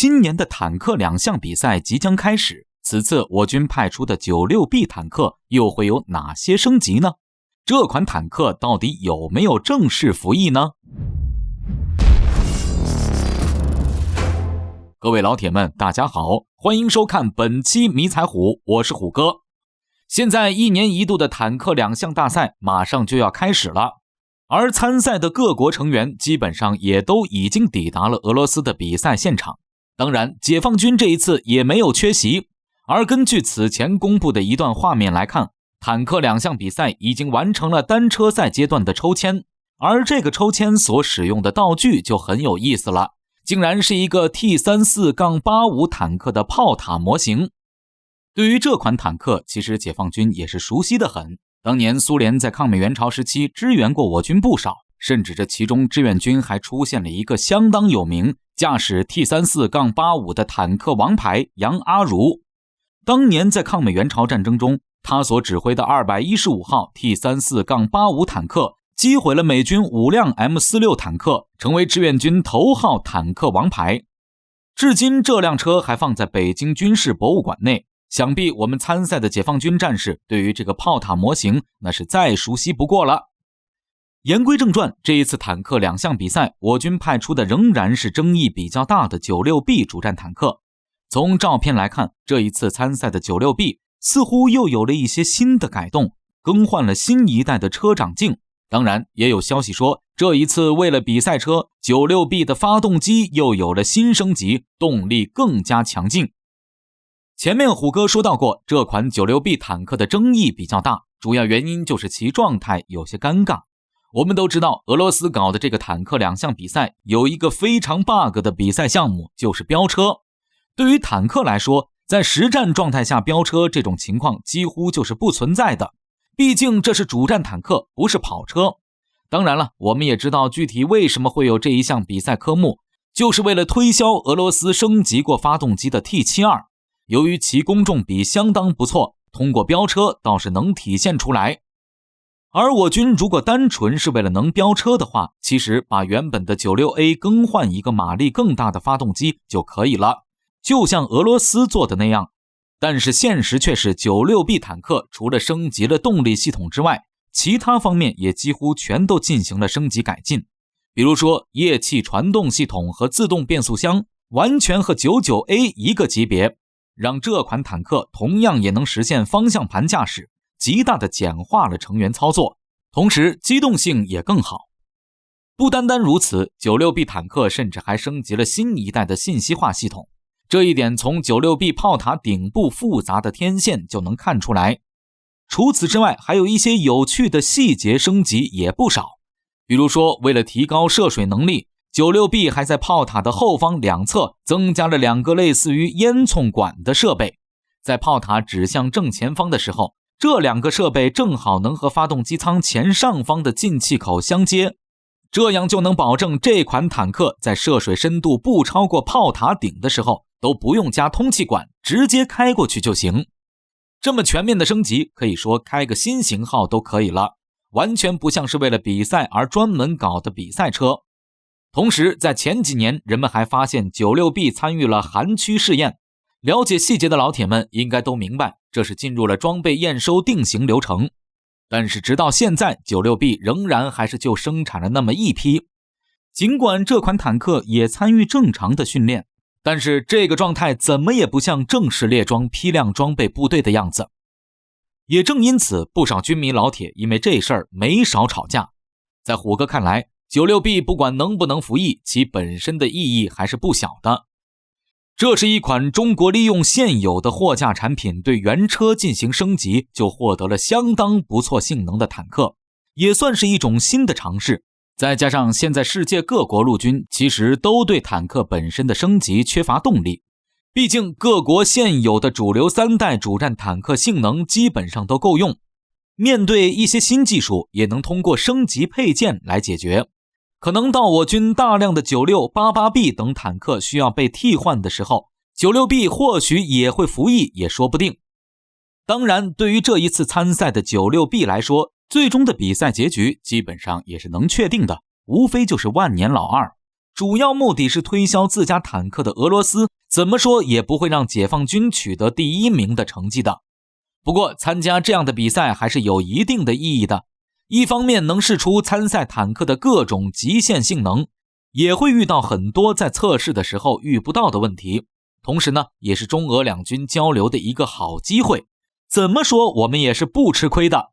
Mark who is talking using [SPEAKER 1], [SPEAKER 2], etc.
[SPEAKER 1] 今年的坦克两项比赛即将开始，此次我军派出的 96B 坦克又会有哪些升级呢？这款坦克到底有没有正式服役呢？各位老铁们，大家好，欢迎收看本期迷彩虎，我是虎哥。现在一年一度的坦克两项大赛马上就要开始了，而参赛的各国成员基本上也都已经抵达了俄罗斯的比赛现场。当然，解放军这一次也没有缺席，而根据此前公布的一段画面来看，坦克两项比赛已经完成了单车赛阶段的抽签，而这个抽签所使用的道具就很有意思了，竟然是一个 T34-85 坦克的炮塔模型。对于这款坦克，其实解放军也是熟悉的很。当年苏联在抗美援朝时期支援过我军不少，甚至这其中志愿军还出现了一个相当有名、驾驶 T34-85 的坦克王牌杨阿如。当年在抗美援朝战争中，他所指挥的215号 T34-85 坦克击毁了美军5辆 M46 坦克，成为志愿军头号坦克王牌。至今这辆车还放在北京军事博物馆内，想必我们参赛的解放军战士对于这个炮塔模型那是再熟悉不过了。言归正传，这一次坦克两项比赛，我军派出的仍然是争议比较大的 96B 主战坦克。从照片来看，这一次参赛的 96B 似乎又有了一些新的改动，更换了新一代的车长镜。当然，也有消息说，这一次为了比赛车， 96B 的发动机又有了新升级，动力更加强劲。前面虎哥说到过，这款 96B 坦克的争议比较大，主要原因就是其状态有些尴尬。我们都知道，俄罗斯搞的这个坦克两项比赛有一个非常 bug 的比赛项目，就是飙车。对于坦克来说，在实战状态下飙车这种情况几乎就是不存在的，毕竟这是主战坦克，不是跑车。当然了，我们也知道具体为什么会有这一项比赛科目，就是为了推销俄罗斯升级过发动机的 T72。由于其公众比相当不错，通过飙车倒是能体现出来。而我军如果单纯是为了能飙车的话，其实把原本的 96A 更换一个马力更大的发动机就可以了，就像俄罗斯做的那样。但是现实却是 96B 坦克除了升级了动力系统之外，其他方面也几乎全都进行了升级改进。比如说液气传动系统和自动变速箱完全和 99A 一个级别，让这款坦克同样也能实现方向盘驾驶，极大的简化了成员操作，同时机动性也更好。不单单如此， 96B 坦克甚至还升级了新一代的信息化系统，这一点从 96B 炮塔顶部复杂的天线就能看出来。除此之外，还有一些有趣的细节升级也不少。比如说，为了提高涉水能力， 96B 还在炮塔的后方两侧增加了两个类似于烟囱管的设备，在炮塔指向正前方的时候，这两个设备正好能和发动机舱前上方的进气口相接，这样就能保证这款坦克在涉水深度不超过炮塔顶的时候都不用加通气管，直接开过去就行。这么全面的升级，可以说开个新型号都可以了，完全不像是为了比赛而专门搞的比赛车。同时在前几年，人们还发现 96B 参与了韩区试验，了解细节的老铁们应该都明白，这是进入了装备验收定型流程。但是直到现在， 96B 仍然还是就生产了那么一批。尽管这款坦克也参与正常的训练，但是这个状态怎么也不像正式列装批量装备部队的样子。也正因此，不少军迷老铁因为这事儿没少吵架。在虎哥看来， 96B 不管能不能服役，其本身的意义还是不小的。这是一款中国利用现有的货架产品对原车进行升级，就获得了相当不错性能的坦克，也算是一种新的尝试。再加上现在世界各国陆军其实都对坦克本身的升级缺乏动力，毕竟各国现有的主流3代主战坦克性能基本上都够用，面对一些新技术也能通过升级配件来解决。可能到我军大量的 96、88B 等坦克需要被替换的时候， 96B 或许也会服役也说不定。当然，对于这一次参赛的 96B 来说，最终的比赛结局基本上也是能确定的，无非就是万年老二。主要目的是推销自家坦克的俄罗斯怎么说也不会让解放军取得第1名的成绩的。不过参加这样的比赛还是有一定的意义的，一方面能试出参赛坦克的各种极限性能，也会遇到很多在测试的时候遇不到的问题，同时呢，也是中俄两军交流的一个好机会。怎么说我们也是不吃亏的。